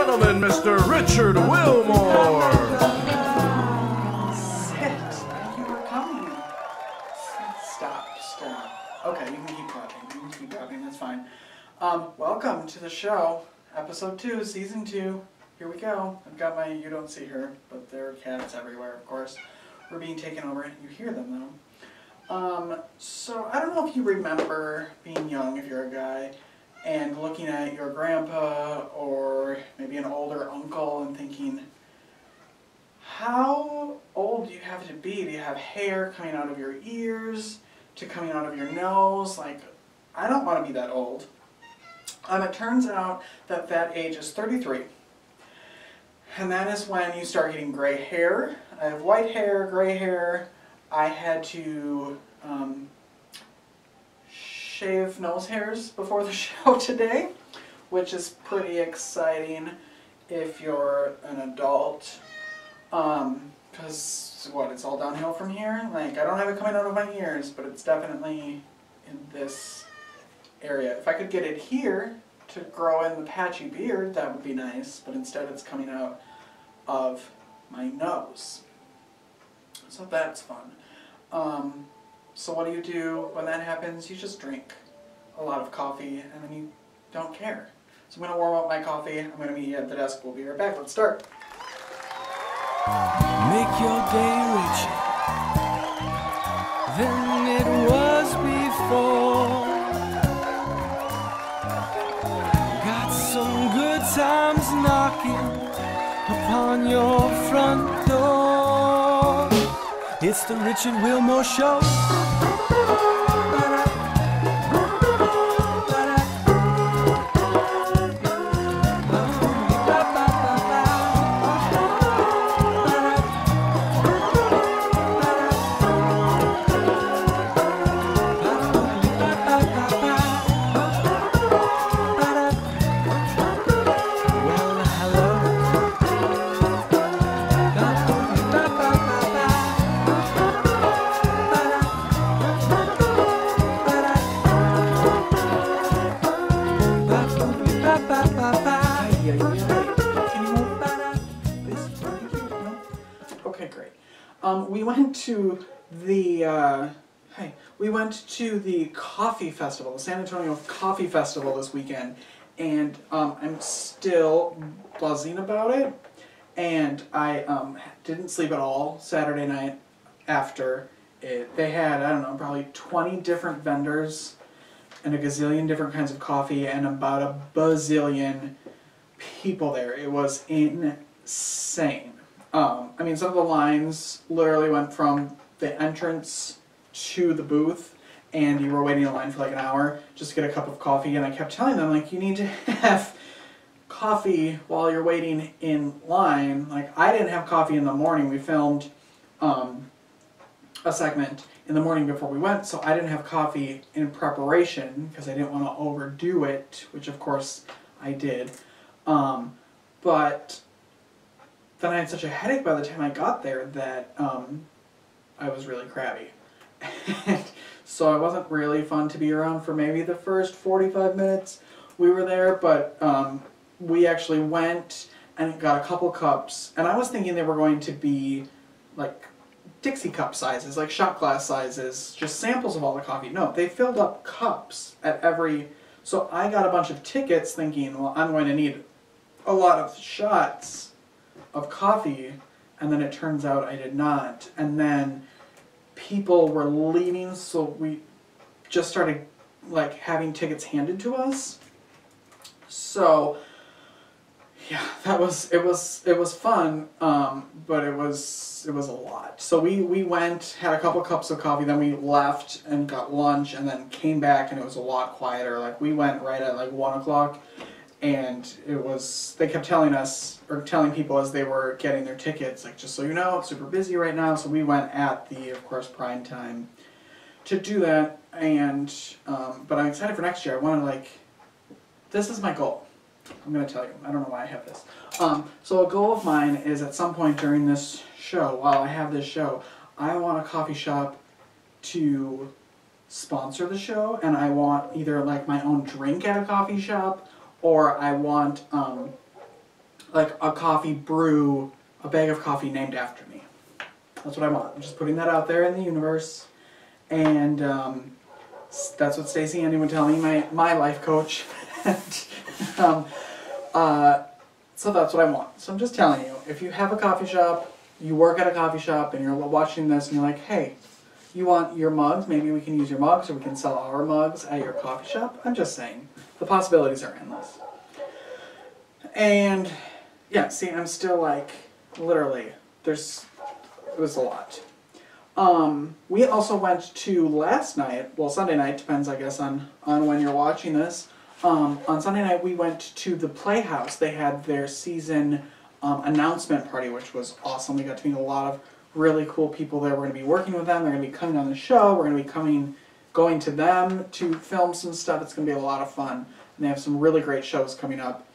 gentlemen, Mr. Richard Wilmore. Sit. Thank you for coming. Stop. Okay, you can keep clapping. That's fine. Welcome to the show. Episode 2, Season 2. Here we go. I've got my, you don't see her, but there are cats everywhere, of course. We're being taken over. You hear them, though. So I don't know if you remember being young, if you're a guy, and looking at your grandpa or maybe an older uncle and thinking, how old do you have to be? Do you have hair coming out of your ears to coming out of your nose? Like, I don't want to be that old. It turns out that that age is 33. And that is when you start getting gray hair. I have white hair, gray hair. I had to shave nose hairs before the show today, which is pretty exciting if you're an adult. Because, it's all downhill from here? Like, I don't have it coming out of my ears, but it's definitely in this area. If I could get it here to grow in the patchy beard, that would be nice, but instead it's coming out of my nose. So that's fun. So what do when that happens? You just drink a lot of coffee and then you don't care. So I'm going to warm up my coffee. I'm going to meet you at the desk. We'll be right back. Let's start. Make your day richer than it was before. Got some good times knocking upon your front door. It's the Richard Wilmore Show. We went to the coffee festival, the San Antonio Coffee Festival this weekend, and I'm still buzzing about it. And I didn't sleep at all Saturday night after it. They had, I don't know, probably 20 different vendors and a gazillion different kinds of coffee and about a bazillion people there. It was insane. I mean, some of the lines literally went from the entrance to the booth, and you were waiting in line for like an hour just to get a cup of coffee, and I kept telling them, like, you need to have coffee while you're waiting in line. Like, I didn't have coffee in the morning. We filmed a segment in the morning before we went, so I didn't have coffee in preparation because I didn't want to overdo it, which of course I did. But then I had such a headache by the time I got there that I was really crabby. And so it wasn't really fun to be around for maybe the first 45 minutes we were there, but we actually went and got a couple cups, and I was thinking they were going to be like Dixie cup sizes, like shot glass sizes, just samples of all the coffee. No, they filled up cups at every, so I got a bunch of tickets thinking, well, I'm going to need a lot of shots of coffee, and then it turns out I did not. And then people were leaving, so we just started like having tickets handed to us. So yeah, it was fun, but it was a lot. So we went, had a couple cups of coffee, then we left and got lunch, and then came back, and it was a lot quieter. Like, we went right at like 1 o'clock, and it was, they kept telling us, or telling people as they were getting their tickets, like, just so you know, it's super busy right now. So we went at the, of course, prime time to do that, and but I'm excited for next year. I want to, like, this is my goal. I'm going to tell you. I don't know why I have this. So a goal of mine is at some point during this show, while I have this show, I want a coffee shop to sponsor the show, and I want either like my own drink at a coffee shop, or I want like a coffee brew, a bag of coffee named after me. That's what I want. I'm just putting that out there in the universe. And that's what Stacey Andy would tell me, my life coach. So that's what I want. So I'm just telling you, if you have a coffee shop, you work at a coffee shop, and you're watching this, and you're like, hey, you want your mugs? Maybe we can use your mugs, or we can sell our mugs at your coffee shop. I'm just saying. The possibilities are endless. And, yeah, see, I'm still like, literally, it was a lot. We also went to last night, well, Sunday night, depends, I guess, on when you're watching this. On Sunday night, we went to the Playhouse. They had their season announcement party, which was awesome. We got to meet a lot of really cool people there. We're going to be working with them. They're going to be coming on the show. We're going to be going to them to film some stuff. It's going to be a lot of fun. And they have some really great shows coming up.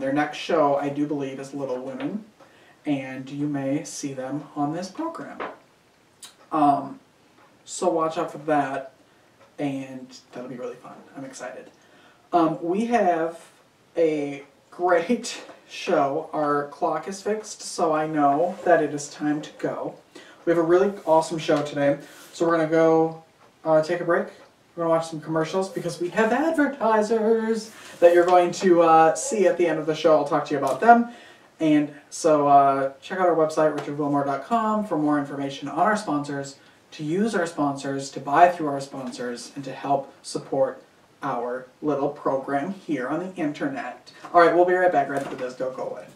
Their next show, I do believe, is Little Women. And you may see them on this program. So watch out for that, and that'll be really fun. I'm excited. We have a great show. Our clock is fixed, so I know that it is time to go. We have a really awesome show today, so we're going to go take a break. We're going to watch some commercials because we have advertisers that you're going to see at the end of the show. I'll talk to you about them. And so check out our website, richardwilmore.com, for more information on our sponsors, to use our sponsors, to buy through our sponsors, and to help support our little program here on the internet. All right, we'll be right back right after this. Don't go away.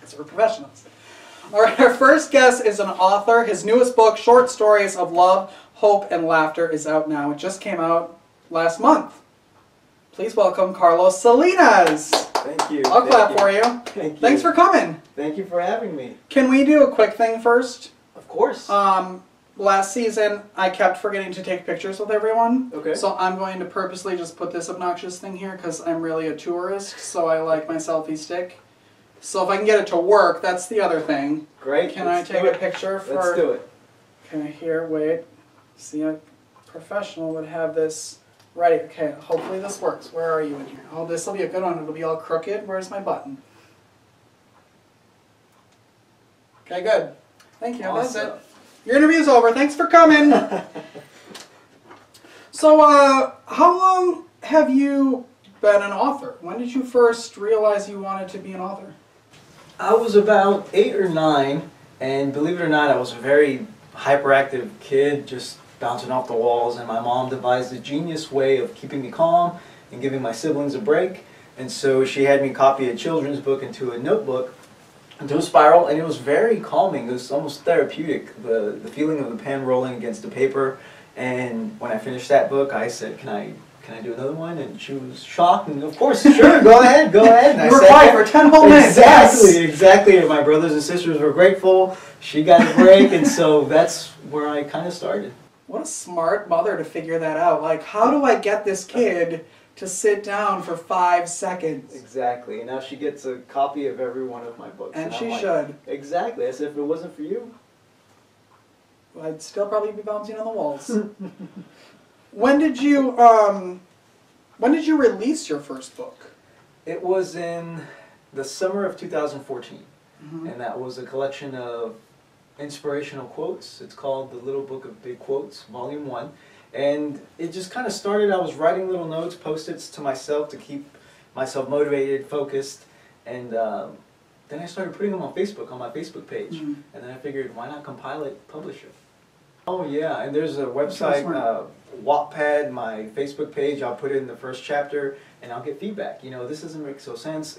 Because we're professionals. All right, our first guest is an author. His newest book, Short Stories of Love, Hope, and Laughter, is out now. It just came out last month. Please welcome Carlos Salinas. Thank you. I'll clap for you. Thank you. Thanks for coming. Thank you for having me. Can we do a quick thing first? Of course. Last season, I kept forgetting to take pictures with everyone. Okay. So I'm going to purposely just put this obnoxious thing here because I'm really a tourist, so I like my selfie stick. So if I can get it to work, that's the other thing. Great. Can I take a picture for... Let's do it. Okay, here, wait. See, a professional would have this ready. Okay, hopefully this works. Where are you in here? Oh, this will be a good one. It'll be all crooked. Where's my button? Okay, good. Thank you. Awesome. That's it. Your interview's over. Thanks for coming. So, how long have you been an author? When did you first realize you wanted to be an author? I was about 8 or 9, and believe it or not, I was very hyperactive kid just bouncing off the walls, and my mom devised a genius way of keeping me calm and giving my siblings a break. And so she had me copy a children's book into a notebook, into a spiral, and it was very calming. It was almost therapeutic, the feeling of the pen rolling against the paper. And when I finished that book, I said, can I do another one? And she was shocked, and of course, sure, go ahead, go ahead. And You were quiet for 10 whole minutes. Exactly. And my brothers and sisters were grateful. She got a break, and so that's where I kind of started. What a smart mother to figure that out. Like, how do I get this kid to sit down for 5 seconds? Exactly. And now she gets a copy of every one of my books. And I'm she like, should. Exactly. As if it wasn't for you. I'd still probably be bouncing on the walls. When did you release your first book? It was in the summer of 2014. Mm-hmm. And that was a collection of inspirational quotes. It's called The Little Book of Big Quotes, Volume 1. And it just kind of started, I was writing little notes, post-its to myself to keep myself motivated, focused, and then I started putting them on Facebook, on my Facebook page. Mm-hmm. And then I figured, why not compile it, publish it? Oh yeah, and there's a website, Wattpad, my Facebook page, I'll put it in the first chapter, and I'll get feedback. You know, this doesn't make so sense,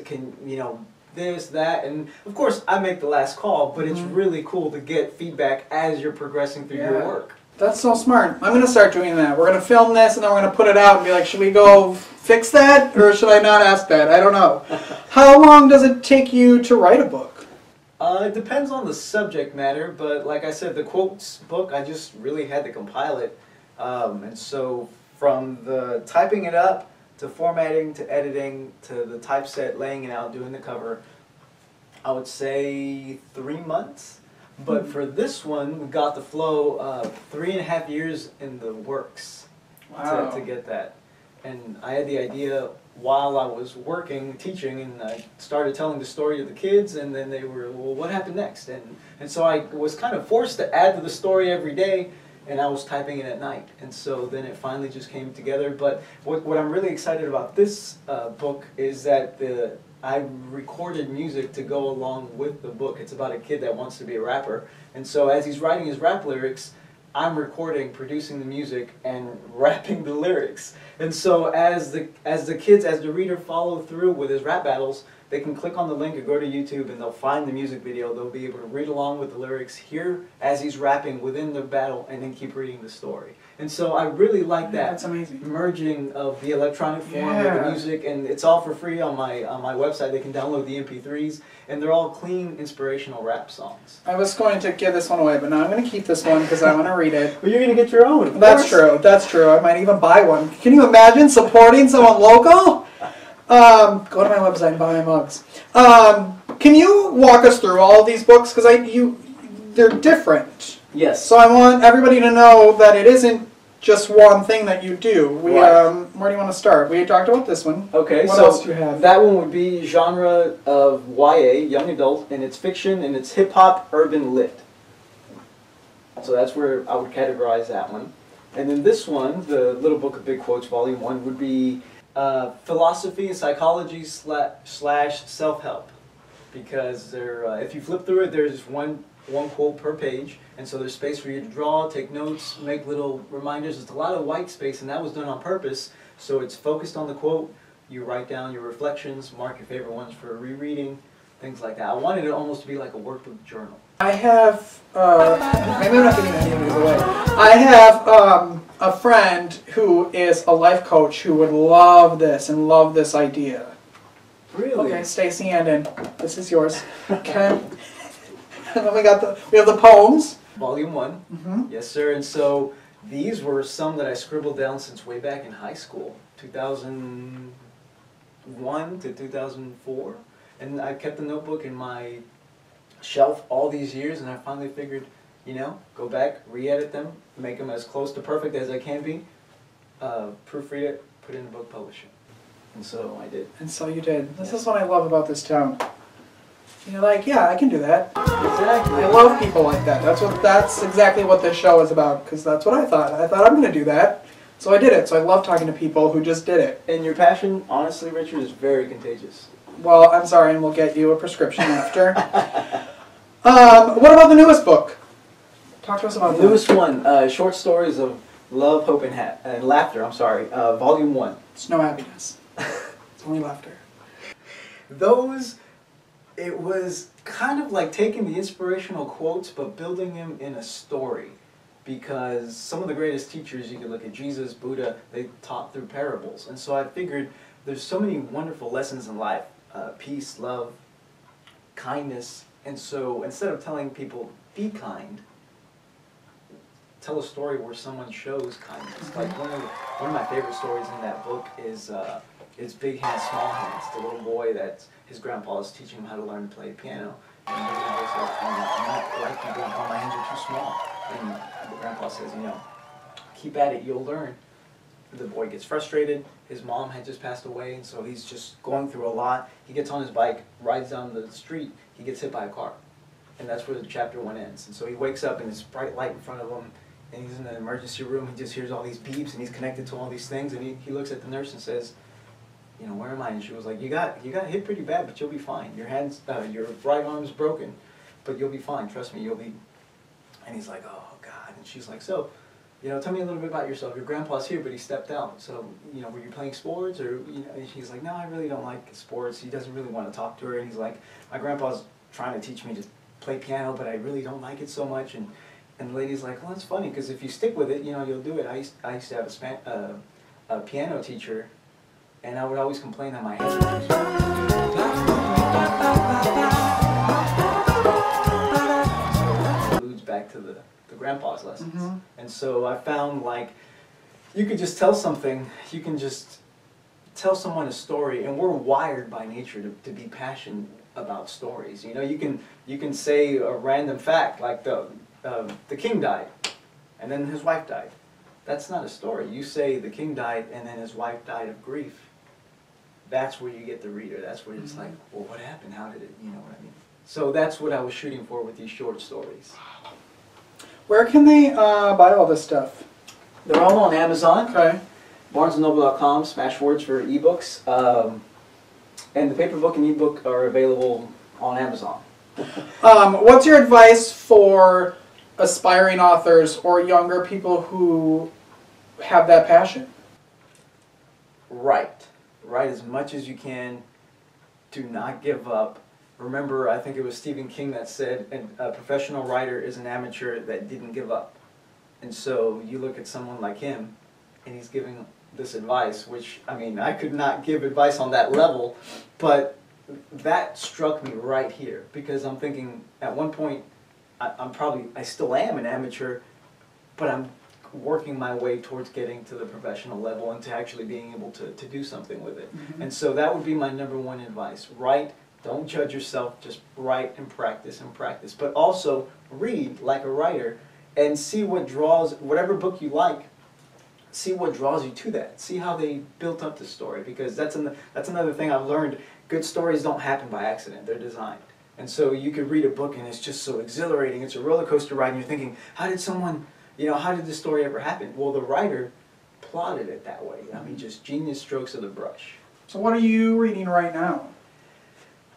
this, that, and of course I make the last call, but it's really cool to get feedback as you're progressing through your work. That's so smart. I'm going to start doing that. We're going to film this and then we're going to put it out and be like, should we go fix that or should I not ask that? I don't know. How long does it take you to write a book? It depends on the subject matter, but like I said, the quotes book, I just really had to compile it. And so from the typing it up, to formatting, to editing, to the typeset, laying it out, doing the cover, I would say 3 months. But for this one, we got the flow 3.5 years in the works to get that. And I had the idea while I was working, teaching, and I started telling the story to the kids, and then they were, well, what happened next? And so I was kind of forced to add to the story every day, and I was typing it at night. And so then it finally just came together. But what I'm really excited about this book is that I recorded music to go along with the book. It's about a kid that wants to be a rapper. And so as he's writing his rap lyrics, I'm recording, producing the music, and rapping the lyrics. And so as the reader follow through with his rap battles, they can click on the link or go to YouTube and they'll find the music video. They'll be able to read along with the lyrics, hear as he's rapping within the battle, and then keep reading the story. And so I really like that. That's amazing. Merging of the electronic form with the music, and it's all for free on my website. They can download the MP3s, and they're all clean, inspirational rap songs. I was going to give this one away, but now I'm going to keep this one because I want to read it. Well, you're going to get your own. That's true. That's true. I might even buy one. Can you imagine supporting someone local? Go to my website and buy my mugs. Can you walk us through all of these books? Because they're different. Yes. So I want everybody to know that it isn't just one thing that you do. Where do you want to start? We talked about this one. Okay. What else do you have? That one would be genre of YA, young adult, and it's fiction, and it's hip-hop, urban lit. So that's where I would categorize that one. And then this one, the Little Book of Big Quotes, Volume 1, would be philosophy and psychology / self-help. Because if you flip through it, there's one quote per page, and so there's space for you to draw, take notes, make little reminders. It's a lot of white space, and that was done on purpose, so it's focused on the quote. You write down your reflections, mark your favorite ones for rereading, things like that. I wanted it almost to be like a workbook journal. I have, maybe I'm not giving any of these away. I have a friend who is a life coach who would love this and love this idea. Really? Okay, Stacy Andon, this is yours. Okay. And then we have the poems. Volume 1. Mm-hmm. Yes, sir. And so these were some that I scribbled down since way back in high school, 2001 to 2004. And I kept the notebook in my shelf all these years, and I finally figured, go back, re-edit them, make them as close to perfect as I can be, proofread it, put it in a book, publish it. And so I did. And so you did. This is what I love about this town. You're like, yeah, I can do that. Exactly. I love people like that. That's exactly what this show is about, because that's what I thought. I thought I'm going to do that. So I did it. So I love talking to people who just did it. And your passion, honestly, Richard, is very contagious. Well, I'm sorry, and we'll get you a prescription after. What about the newest book? Talk to us about The newest one, Short Stories of Love, Hope, and Laughter. I'm sorry, Volume 1. It's no happiness. It's only laughter. Those, it was kind of like taking the inspirational quotes but building them in a story. Because some of the greatest teachers, you could look at Jesus, Buddha, they taught through parables. And so I figured there's so many wonderful lessons in life. Peace, love, kindness. And so instead of telling people, be kind, tell a story where someone shows kindness. Like one of my favorite stories in that book is Big Hands, Small Hands. The little boy that his grandpa is teaching him how to learn to play piano. And the little boy says, I'm not like you, Grandpa, my hands are too small. And the grandpa says, keep at it, you'll learn. The boy gets frustrated. His mom had just passed away, and so he's just going through a lot. He gets on his bike, rides down the street, he gets hit by a car. And that's where the chapter 1 ends. And so he wakes up and this bright light in front of him, and he's in an emergency room. He just hears all these beeps, and he's connected to all these things, and he looks at the nurse and says, where am I? And she was like, you got hit pretty bad, but you'll be fine. Your right arm's broken, but you'll be fine. Trust me, you'll be. And he's like, oh God. And she's like, so, tell me a little bit about yourself. Your grandpa's here, but he stepped out. So, were you playing sports, or And she's like, no, I really don't like sports. He doesn't really want to talk to her. And he's like, my grandpa's trying to teach me to play piano, but I really don't like it so much. And the lady's like, well, that's funny, because if you stick with it, you'll do it. I used to have a piano teacher, and I would always complain that my hands were too small. Alludes back to the grandpa's lessons. And so I found, like, you could just tell something, you can just tell someone a story, and we're wired by nature to be passionate about stories. You can say a random fact, like the king died, and then his wife died. That's not a story. You say the king died, and then his wife died of grief. That's where you get the reader. That's where it's like, well, what happened? How did it, you know what I mean? So that's what I was shooting for with these short stories. Where can they buy all this stuff? They're all on Amazon. Okay. BarnesandNoble.com, Smashwords for ebooks. And the paper book and ebook are available on Amazon. What's your advice for aspiring authors or younger people who have that passion? Write as much as you can. Do not give up. Remember, I think it was Stephen King that said, a professional writer is an amateur that didn't give up. And so you look at someone like him, and he's giving this advice, which, I could not give advice on that level, but that struck me right here, because I'm thinking, at one point, I still am an amateur, but I'm working my way towards getting to the professional level and to actually being able to do something with it. And so that would be my #1 advice. Write, don't judge yourself, just write and practice, but also read like a writer and see what draws, whatever book you like, see what draws you to that. See how they built up the story, because that's another thing I've learned. Good stories don't happen by accident, they're designed. And so you could read a book and it's just so exhilarating, it's a roller coaster ride, and you're thinking, how did someone, how did this story ever happen? Well, the writer plotted it that way. Just genius strokes of the brush. So what are you reading right now?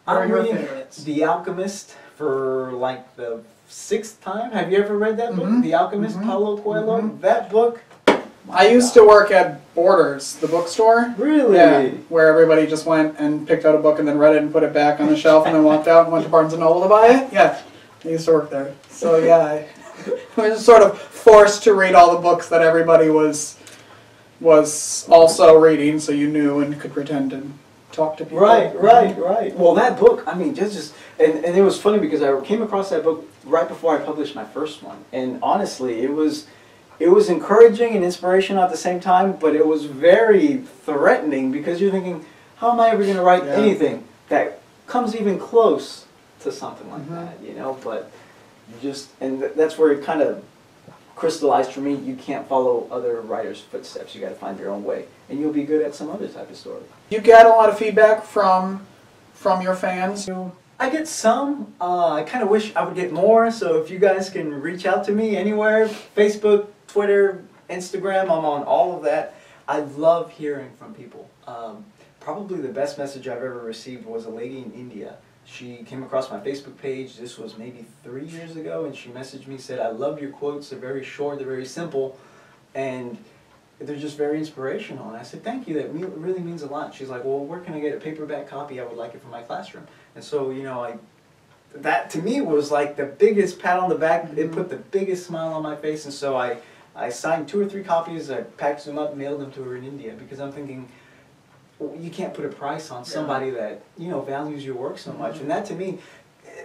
I'm reading The Alchemist for like the 6th time. Have you ever read that book? The Alchemist, Paulo Coelho? That book. I used to work at Borders, the bookstore. Really? Yeah, where everybody just went and picked out a book and then read it and put it back on the shelf and then walked out and went to Barnes & Noble to buy it. Yeah, I used to work there. So yeah, I was sort of forced to read all the books that everybody was also reading, so you knew and could pretend to talk to people. Right. Well, that book, just and it was funny because I came across that book right before I published my first one, and honestly, it was encouraging and inspirational at the same time, but it was very threatening, because you're thinking, how am I ever going to write anything that comes even close to something like that, But that's where it kind of crystallized for me. You can't follow other writers' footsteps. You got to find your own way, and you'll be good at some other type of story. You get a lot of feedback from your fans. I get some. I kind of wish I would get more. So if you guys can reach out to me anywhere, Facebook, Twitter, Instagram, I'm on all of that. I love hearing from people. Probably the best message I've ever received was a lady in India. She came across my Facebook page. This was maybe 3 years ago, and she messaged me, said, "I love your quotes. They're very short. They're very simple, and they're just very inspirational." And I said, "Thank you. That really means a lot." She's like, "Well, where can I get a paperback copy? I would like it for my classroom." And so, you know, that to me was like the biggest pat on the back. It put the biggest smile on my face. And so I signed 2 or 3 copies. I packaged them up, mailed them to her in India, because I'm thinking, well, you can't put a price on somebody that, you know, values your work so much. And that to me,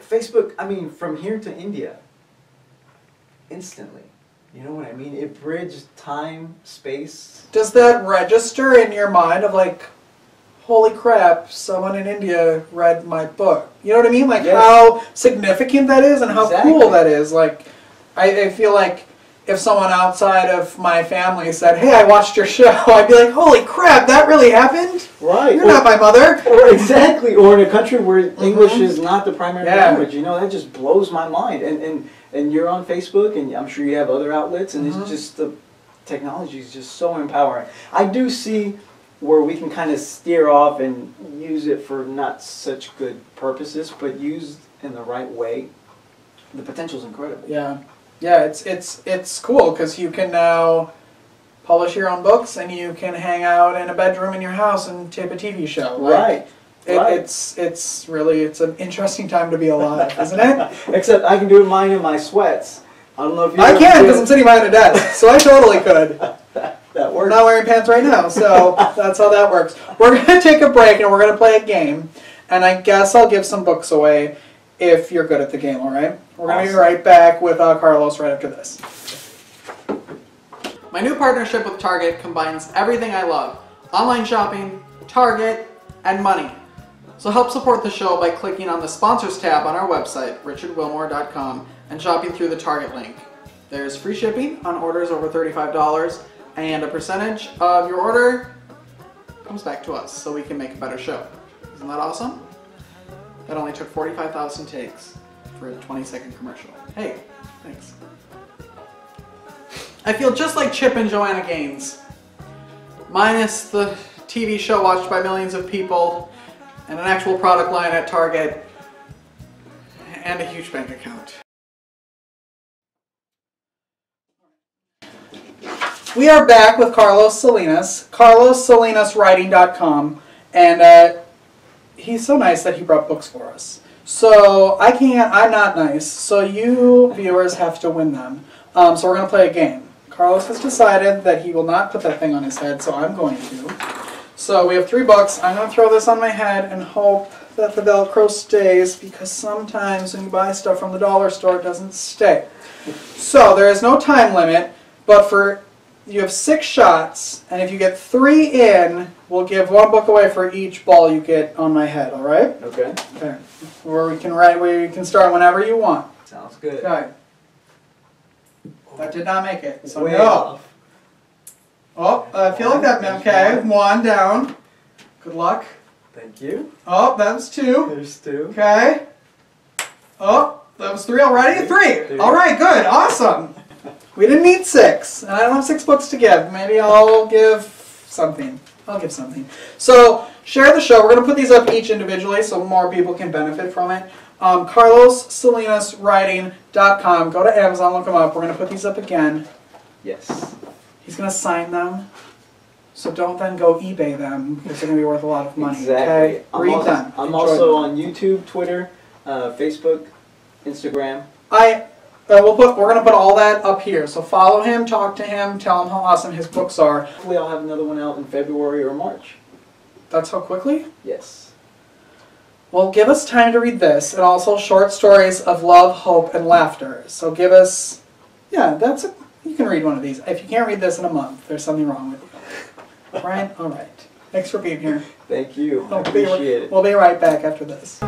Facebook, I mean, from here to India, instantly. You know what I mean? It bridged time, space. Does that register in your mind of like, holy crap, someone in India read my book? You know what I mean? Like how significant that is and how cool that is. Like, I feel like if someone outside of my family said, "Hey, I watched your show," I'd be like, "Holy crap, that really happened?" Right. You're not my mother. Or exactly. Or in a country where English is not the primary language. You know, that just blows my mind. And you're on Facebook, and I'm sure you have other outlets, and it's just, the technology is just so empowering. I do see where we can kind of steer off and use it for not such good purposes, but used in the right way, the potential is incredible. Yeah. Yeah, it's cool because you can now publish your own books, and you can hang out in a bedroom in your house and tape a TV show. Right. It's really an interesting time to be alive, isn't it? Except I can do mine in my sweats. I don't know if you. I can because I'm sitting behind a desk, so I totally could. That works. I'm not wearing pants right now, so that's how that works. We're gonna take a break and we're gonna play a game, and I guess I'll give some books away if you're good at the game. All right? We're gonna be right back with Carlos right after this. My new partnership with Target combines everything I love: online shopping, Target, and money. So help support the show by clicking on the Sponsors tab on our website, richardwilmore.com, and shopping through the Target link. There's free shipping on orders over $35, and a percentage of your order comes back to us so we can make a better show. Isn't that awesome? That only took 45,000 takes for a 20-second commercial. Hey, thanks. I feel just like Chip and Joanna Gaines, minus the TV show watched by millions of people, and an actual product line at Target, and a huge bank account. We are back with Carlos Salinas, carlossalinaswriting.com, and he's so nice that he brought books for us. So I'm not nice, so you viewers have to win them. So we're going to play a game. Carlos has decided that he will not put that thing on his head, so I'm going to. So we have 3 books. I'm going to throw this on my head and hope that the Velcro stays, because sometimes when you buy stuff from the dollar store, it doesn't stay. So there is no time limit, but you have 6 shots, and if you get 3 in, we'll give 1 book away for each ball you get on my head, all right? Okay. Okay. Where you can start whenever you want. Sounds good. Okay. That did not make it. So Way no. off. Oh, I feel like that. Okay, 1 down. Good luck. Thank you. Oh, that was 2. There's 2. Okay. Oh, that was 3 already? 3. All right, good. Awesome. We didn't need 6, and I don't have 6 books to give. Maybe I'll give something. So, share the show. We're going to put these up each individually so more people can benefit from it. carlossalinaswriting.com. Go to Amazon, look them up. We're going to put these up again. Yes. He's going to sign them. So don't then go eBay them, because they're going to be worth a lot of money. Exactly. Okay? Read them. I'm also on YouTube, Twitter, Facebook, Instagram. we're going to put all that up here. So follow him, talk to him, tell him how awesome his books are. Hopefully I'll have another one out in February or March. That's how quickly? Yes. Well, give us time to read this, and also short stories of love, hope, and laughter. So give us, you can read one of these. If you can't read this in a month, there's something wrong with you. Right? All right. Thanks for being here. Thank you. I appreciate it. We'll be right back after this.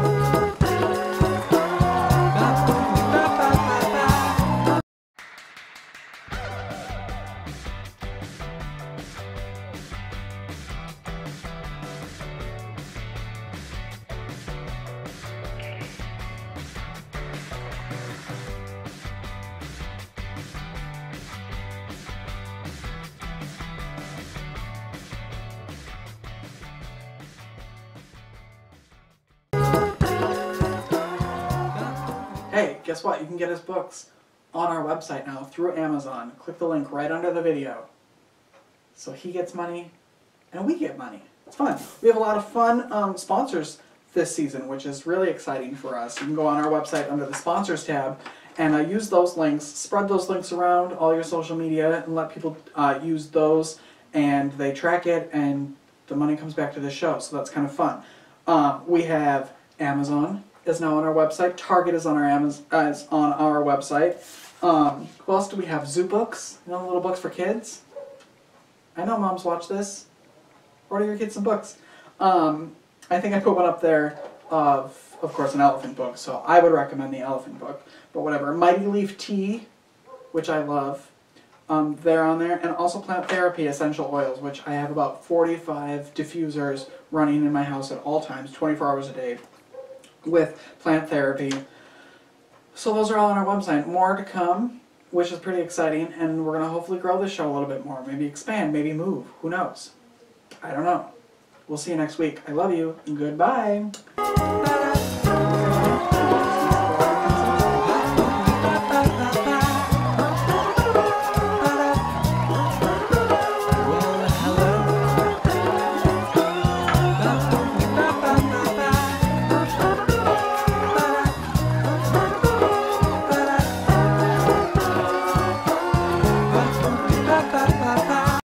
Hey, guess what? You can get his books on our website now through Amazon. Click the link right under the video. So he gets money and we get money. It's fun. We have a lot of fun sponsors this season, which is really exciting for us. You can go on our website under the sponsors tab and use those links, spread those links around all your social media and let people use those, and they track it and the money comes back to the show. So that's kind of fun. We have Amazon is now on our website. Target is on our website. Who else do we have? Zoo Books, you know, the little books for kids. I know moms watch this. Order your kids some books. I think I put one up there of course, an elephant book, so I would recommend the elephant book. But whatever. Mighty Leaf Tea, which I love, they're on there. And also Plant Therapy Essential Oils, which I have about 45 diffusers running in my house at all times, 24 hours a day, with Plant Therapy. So those are all on our website. More to come, which is pretty exciting, and we're going to hopefully grow this show a little bit more. Maybe expand, maybe move. Who knows? I don't know. We'll see you next week. I love you. Goodbye.